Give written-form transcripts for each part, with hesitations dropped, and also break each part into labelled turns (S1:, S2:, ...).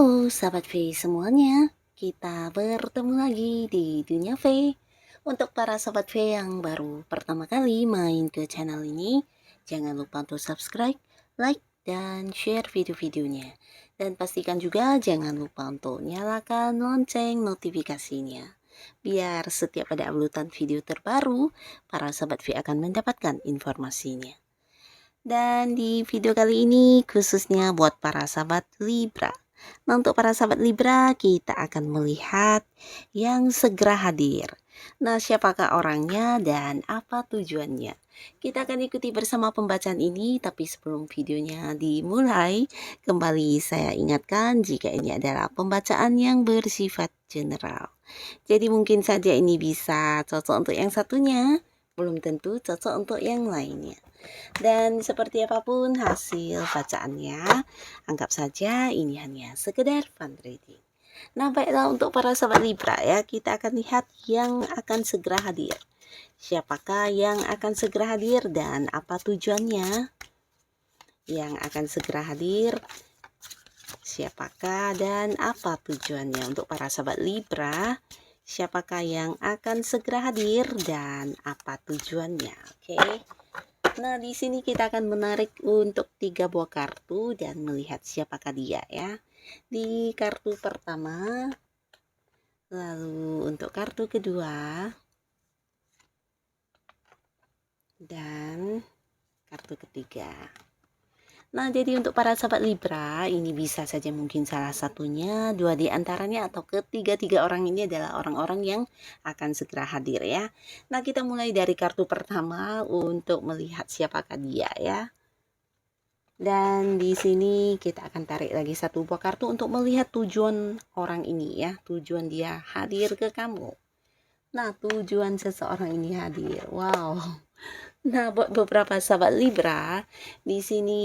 S1: Halo sahabat V semuanya, kita bertemu lagi di Dunia V. Untuk para sahabat V yang baru pertama kali main ke channel ini, jangan lupa untuk subscribe, like, dan share video-videonya. Dan pastikan juga jangan lupa untuk nyalakan lonceng notifikasinya. Biar setiap ada uploadan video terbaru, para sahabat V akan mendapatkan informasinya. Dan di video kali ini khususnya buat para sahabat Libra. Nah, untuk para sahabat Libra, kita akan melihat yang segera hadir. Nah, siapakah orangnya dan apa tujuannya? Kita akan ikuti bersama pembacaan ini, tapi sebelum videonya dimulai, kembali saya ingatkan jika ini adalah pembacaan yang bersifat general. Jadi mungkin saja ini bisa cocok untuk yang satunya, belum tentu cocok untuk yang lainnya. Dan seperti apapun hasil bacaannya, anggap saja ini hanya sekedar fun reading. Nah, baiklah untuk para sahabat Libra ya, kita akan lihat yang akan segera hadir. Siapakah yang akan segera hadir dan apa tujuannya? Yang akan segera hadir, siapakah dan apa tujuannya? Untuk para sahabat Libra, siapakah yang akan segera hadir dan apa tujuannya? Oke. Nah, di sini kita akan menarik untuk 3 buah kartu dan melihat siapakah dia ya. Di kartu pertama, lalu untuk kartu kedua, dan kartu ketiga. Nah, jadi untuk para sahabat Libra, ini bisa saja mungkin salah satunya, 2 di antaranya, atau ketiga-tiga orang ini adalah orang-orang yang akan segera hadir ya. Nah, kita mulai dari kartu pertama untuk melihat siapakah dia ya. Dan di sini kita akan tarik lagi satu buah kartu untuk melihat tujuan orang ini ya, tujuan dia hadir ke kamu. Nah, tujuan seseorang ini hadir. Wow. Nah, buat beberapa sahabat Libra, di sini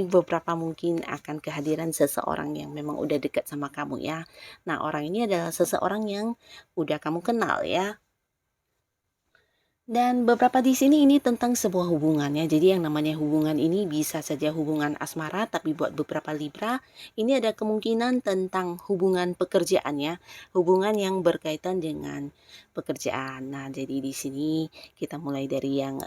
S1: beberapa mungkin akan kehadiran seseorang yang memang udah dekat sama kamu ya. Nah, orang ini adalah seseorang yang udah kamu kenal ya. Dan beberapa di sini ini tentang sebuah hubungan ya. Jadi yang namanya hubungan ini bisa saja hubungan asmara, tapi buat beberapa Libra ini ada kemungkinan tentang hubungan pekerjaan ya. Hubungan yang berkaitan dengan pekerjaan. Nah, jadi di sini kita mulai dari yang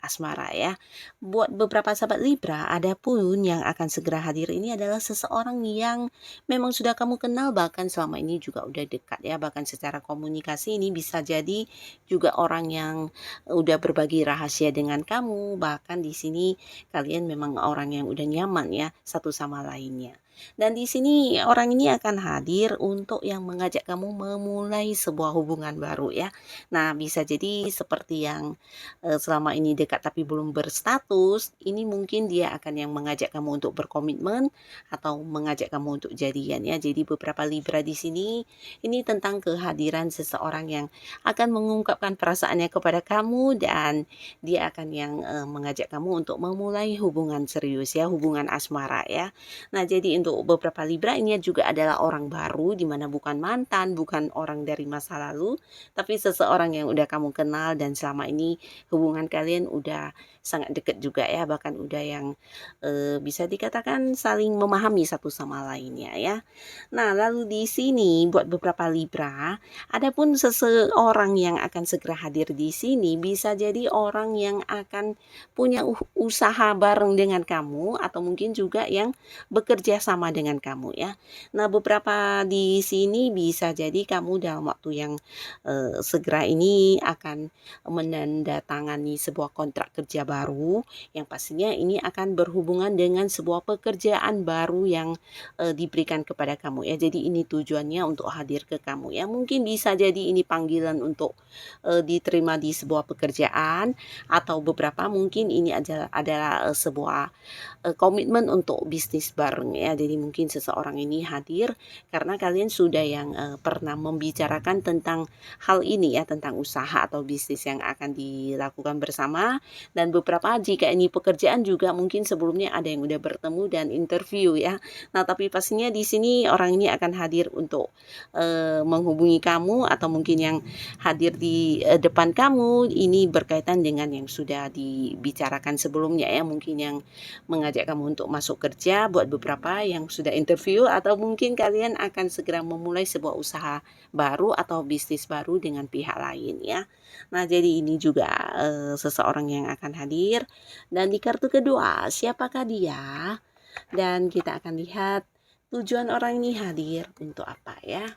S1: asmara ya. Buat beberapa sahabat Libra, ada pun yang akan segera hadir ini adalah seseorang yang memang sudah kamu kenal, bahkan selama ini juga udah dekat ya. Bahkan secara komunikasi ini bisa jadi juga orang yang udah berbagi rahasia dengan kamu, bahkan di sini kalian memang orang yang udah nyaman ya satu sama lainnya. Dan di sini orang ini akan hadir untuk yang mengajak kamu memulai sebuah hubungan baru ya. Nah, bisa jadi seperti yang selama ini dekat tapi belum berstatus, ini mungkin dia akan yang mengajak kamu untuk berkomitmen atau mengajak kamu untuk jadian ya. Jadi beberapa Libra di sini ini tentang kehadiran seseorang yang akan mengungkapkan perasaannya kepada kamu, dan dia akan yang mengajak kamu untuk memulai hubungan serius ya, hubungan asmara ya. Nah, jadi untuk beberapa Libra ini juga adalah orang baru, di mana bukan mantan, bukan orang dari masa lalu, tapi seseorang yang udah kamu kenal dan selama ini hubungan kalian udah sangat dekat juga ya, bahkan udah yang bisa dikatakan saling memahami satu sama lainnya ya. Nah, lalu di sini buat beberapa Libra, adapun seseorang yang akan segera hadir di sini bisa jadi orang yang akan punya usaha bareng dengan kamu, atau mungkin juga yang bekerja sama dengan kamu ya. Nah, beberapa di sini bisa jadi kamu dalam waktu yang segera ini akan menandatangani sebuah kontrak kerja baru, yang pastinya ini akan berhubungan dengan sebuah pekerjaan baru yang diberikan kepada kamu ya. Jadi ini tujuannya untuk hadir ke kamu ya. Mungkin bisa jadi ini panggilan untuk diterima di sebuah pekerjaan, atau beberapa mungkin ini adalah sebuah komitmen untuk bisnis bareng ya. Jadi mungkin seseorang ini hadir karena kalian sudah yang pernah membicarakan tentang hal ini ya, tentang usaha atau bisnis yang akan dilakukan bersama. Dan beberapa jika ini pekerjaan juga mungkin sebelumnya ada yang udah bertemu dan interview ya. Nah, tapi pastinya di sini orang ini akan hadir untuk menghubungi kamu, atau mungkin yang hadir di depan kamu ini berkaitan dengan yang sudah dibicarakan sebelumnya ya, mungkin yang mengajak kamu untuk masuk kerja buat beberapa yang sudah interview, atau mungkin kalian akan segera memulai sebuah usaha baru atau bisnis baru dengan pihak lain ya. Nah, jadi ini juga seseorang yang akan hadir. Dan di kartu kedua, siapakah dia? Dan kita akan lihat tujuan orang ini hadir untuk apa ya.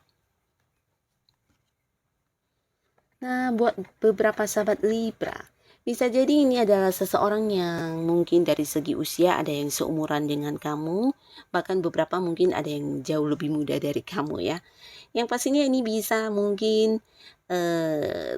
S1: Nah, buat beberapa sahabat Libra, bisa jadi ini adalah seseorang yang mungkin dari segi usia ada yang seumuran dengan kamu, bahkan beberapa mungkin ada yang jauh lebih muda dari kamu ya. Yang pastinya ini bisa mungkin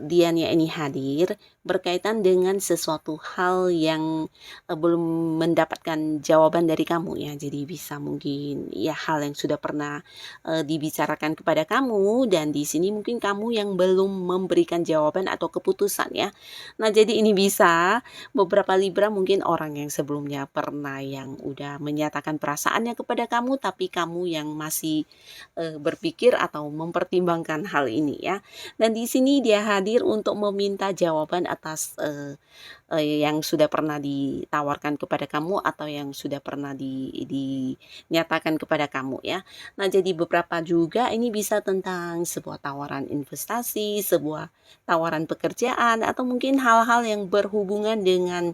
S1: dianya ini hadir berkaitan dengan sesuatu hal yang belum mendapatkan jawaban dari kamu ya. Jadi bisa mungkin ya hal yang sudah pernah dibicarakan kepada kamu, dan di sini mungkin kamu yang belum memberikan jawaban atau keputusan ya. Nah, jadi ini bisa beberapa Libra mungkin orang yang sebelumnya pernah yang udah menyatakan perasaannya kepada kamu, tapi kamu yang masih berpikir atau mempertimbangkan hal ini ya. Dan di sini dia hadir untuk meminta jawaban atas yang sudah pernah ditawarkan kepada kamu atau yang sudah pernah dinyatakan kepada kamu ya. Nah, jadi beberapa juga ini bisa tentang sebuah tawaran investasi, sebuah tawaran pekerjaan, atau mungkin hal-hal yang berhubungan dengan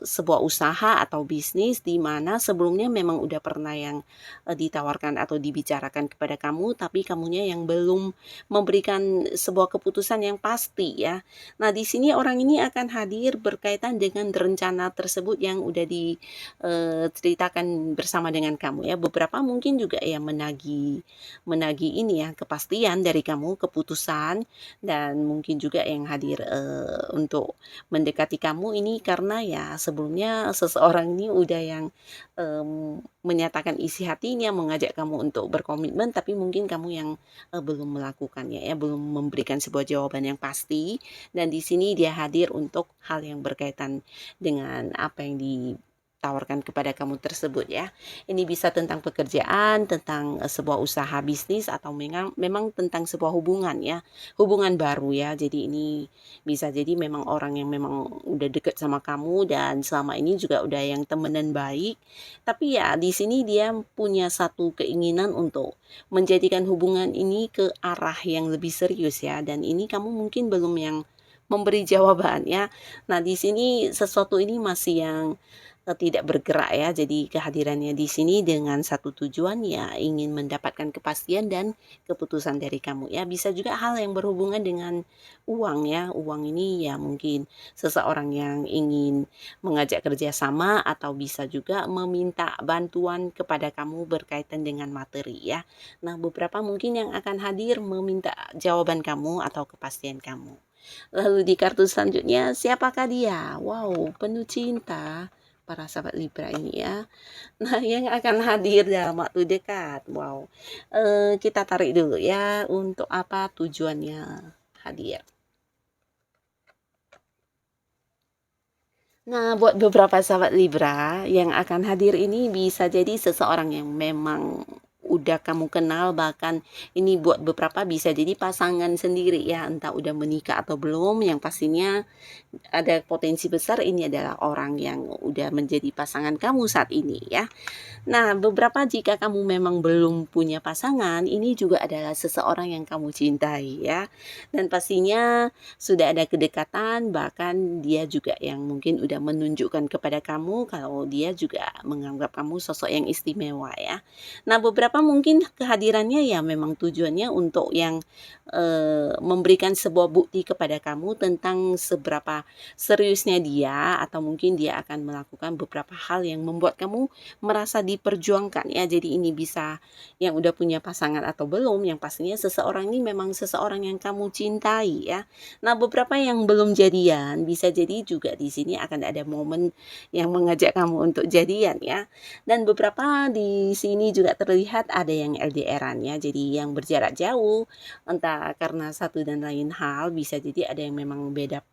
S1: sebuah usaha atau bisnis di mana sebelumnya memang udah pernah yang ditawarkan atau dibicarakan kepada kamu, tapi kamunya yang belum memberikan sebuah keputusan yang pasti ya. Nah, di sini orang ini akan hadir berkaitan dengan rencana tersebut yang udah diceritakan bersama dengan kamu ya. Beberapa mungkin juga ya menagih ini ya kepastian dari kamu, keputusan, dan mungkin juga yang hadir untuk mendekati kamu ini karena ya sebelumnya seseorang ini udah yang menyatakan isi hatinya, mengajak kamu untuk berkomitmen, tapi mungkin kamu yang belum melakukannya ya, belum memberikan sebuah jawaban yang pasti. Dan di sini dia hadir untuk hal yang berkaitan dengan apa yang ditawarkan kepada kamu tersebut ya. Ini bisa tentang pekerjaan, tentang sebuah usaha bisnis, atau memang tentang sebuah hubungan ya, hubungan baru ya. Jadi ini bisa jadi memang orang yang memang udah deket sama kamu dan selama ini juga udah yang temenan baik. Tapi ya di sini dia punya satu keinginan untuk menjadikan hubungan ini ke arah yang lebih serius ya, dan ini kamu mungkin belum yang memberi jawaban ya. Nah, di sini sesuatu ini masih yang tidak bergerak ya. Jadi kehadirannya di sini dengan satu tujuan ya, ingin mendapatkan kepastian dan keputusan dari kamu ya. Bisa juga hal yang berhubungan dengan uang ya. Uang ini ya mungkin seseorang yang ingin mengajak kerjasama, atau bisa juga meminta bantuan kepada kamu berkaitan dengan materi ya. Nah, beberapa mungkin yang akan hadir meminta jawaban kamu atau kepastian kamu. Lalu di kartu selanjutnya, siapakah dia? Wow, penuh cinta para sahabat Libra ini ya. Nah, yang akan hadir dalam waktu dekat. Wow. Kita tarik dulu ya untuk apa tujuannya hadir. Nah, buat beberapa sahabat Libra yang akan hadir ini bisa jadi seseorang yang memang udah kamu kenal, bahkan ini buat beberapa bisa jadi pasangan sendiri ya, entah udah menikah atau belum, yang pastinya ada potensi besar ini adalah orang yang udah menjadi pasangan kamu saat ini ya. Nah, beberapa jika kamu memang belum punya pasangan, ini juga adalah seseorang yang kamu cintai ya. Dan pastinya sudah ada kedekatan, bahkan dia juga yang mungkin udah menunjukkan kepada kamu kalau dia juga menganggap kamu sosok yang istimewa ya. Nah, beberapa mungkin kehadirannya ya memang tujuannya untuk yang memberikan sebuah bukti kepada kamu tentang seberapa seriusnya dia, atau mungkin dia akan melakukan beberapa hal yang membuat kamu merasa diperjuangkan ya. Jadi ini bisa yang udah punya pasangan atau belum, yang pastinya seseorang ini memang seseorang yang kamu cintai ya. Nah, beberapa yang belum jadian bisa jadi juga di sini akan ada momen yang mengajak kamu untuk jadian ya. Dan beberapa di sini juga terlihat ada yang LDR-an ya, jadi yang berjarak jauh, entah karena satu dan lain hal, bisa jadi ada yang memang beda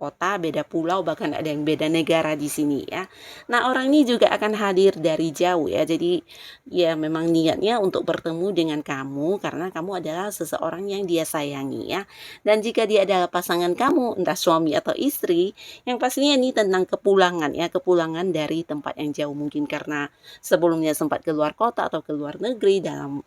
S1: kota, beda pulau, bahkan ada yang beda negara di sini ya. Nah, orang ini juga akan hadir dari jauh ya. Jadi ya memang niatnya untuk bertemu dengan kamu karena kamu adalah seseorang yang dia sayangi ya. Dan jika dia adalah pasangan kamu, entah suami atau istri, yang pastinya ini tentang kepulangan ya, kepulangan dari tempat yang jauh mungkin karena sebelumnya sempat keluar kota atau keluar negeri dalam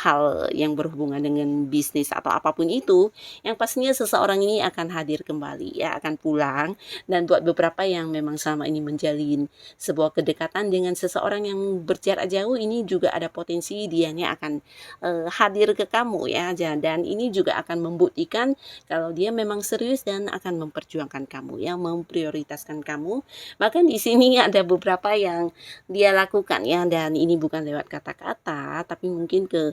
S1: hal yang berhubungan dengan bisnis atau apapun itu, yang pastinya seseorang ini akan hadir kembali ya, akan pulang. Dan buat beberapa yang memang selama ini menjalin sebuah kedekatan dengan seseorang yang berjarak jauh, ini juga ada potensi dianya akan hadir ke kamu ya, dan ini juga akan membuktikan kalau dia memang serius dan akan memperjuangkan kamu ya, memprioritaskan kamu. Bahkan di sini ada beberapa yang dia lakukan ya, dan ini bukan lewat kata-kata tapi mungkin ke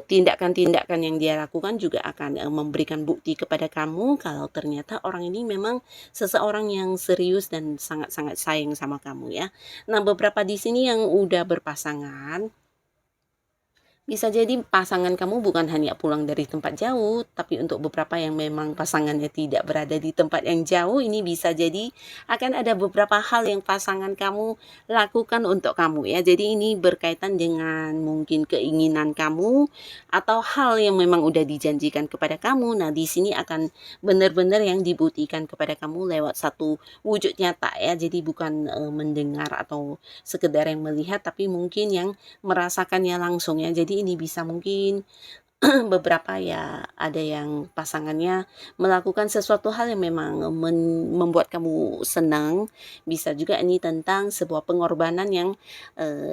S1: tindakan-tindakan yang dia lakukan juga akan memberikan bukti kepada kamu kalau ternyata orang ini memang seseorang yang serius dan sangat-sangat sayang sama kamu ya. Nah, beberapa di sini yang udah berpasangan, bisa jadi pasangan kamu bukan hanya pulang dari tempat jauh, tapi untuk beberapa yang memang pasangannya tidak berada di tempat yang jauh, ini bisa jadi akan ada beberapa hal yang pasangan kamu lakukan untuk kamu ya. Jadi ini berkaitan dengan mungkin keinginan kamu atau hal yang memang udah dijanjikan kepada kamu. Nah, di sini akan benar-benar yang dibuktikan kepada kamu lewat satu wujud nyata ya. Jadi bukan mendengar atau sekedar yang melihat, tapi mungkin yang merasakannya langsung ya. Jadi ini bisa mungkin beberapa ya ada yang pasangannya melakukan sesuatu hal yang memang membuat kamu senang. Bisa juga ini tentang sebuah pengorbanan yang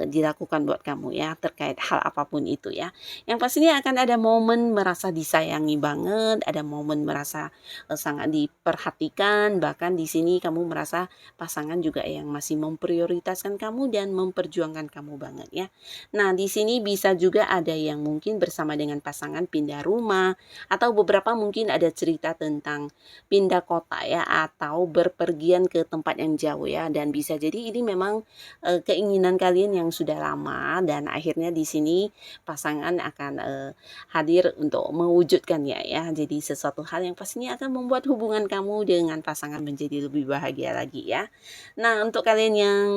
S1: dilakukan buat kamu ya, terkait hal apapun itu ya. Yang pastinya akan ada momen merasa disayangi banget, ada momen merasa sangat diperhatikan, bahkan di sini kamu merasa pasangan juga yang masih memprioritaskan kamu dan memperjuangkan kamu banget ya. Nah, di sini bisa juga ada yang mungkin bersama dengan pasangan pindah rumah, atau beberapa mungkin ada cerita tentang pindah kota ya, atau berpergian ke tempat yang jauh ya. Dan bisa jadi ini memang keinginan kalian yang sudah lama, dan akhirnya di sini pasangan akan hadir untuk mewujudkannya ya. Jadi sesuatu hal yang pastinya akan membuat hubungan kamu dengan pasangan menjadi lebih bahagia lagi ya. Nah, untuk kalian yang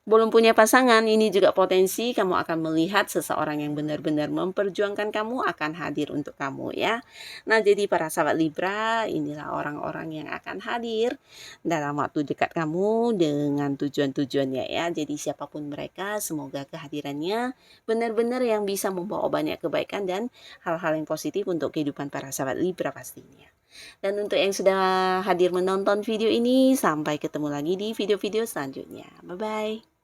S1: belum punya pasangan, ini juga potensi kamu akan melihat seseorang yang benar-benar memperjuangkan kamu akan hadir untuk kamu ya. Nah, jadi para sahabat Libra, inilah orang-orang yang akan hadir dalam waktu dekat kamu dengan tujuan-tujuannya ya. Jadi siapapun mereka, semoga kehadirannya benar-benar yang bisa membawa banyak kebaikan dan hal-hal yang positif untuk kehidupan para sahabat Libra pastinya. Dan untuk yang sudah hadir menonton video ini, sampai ketemu lagi di video-video selanjutnya. Bye-bye.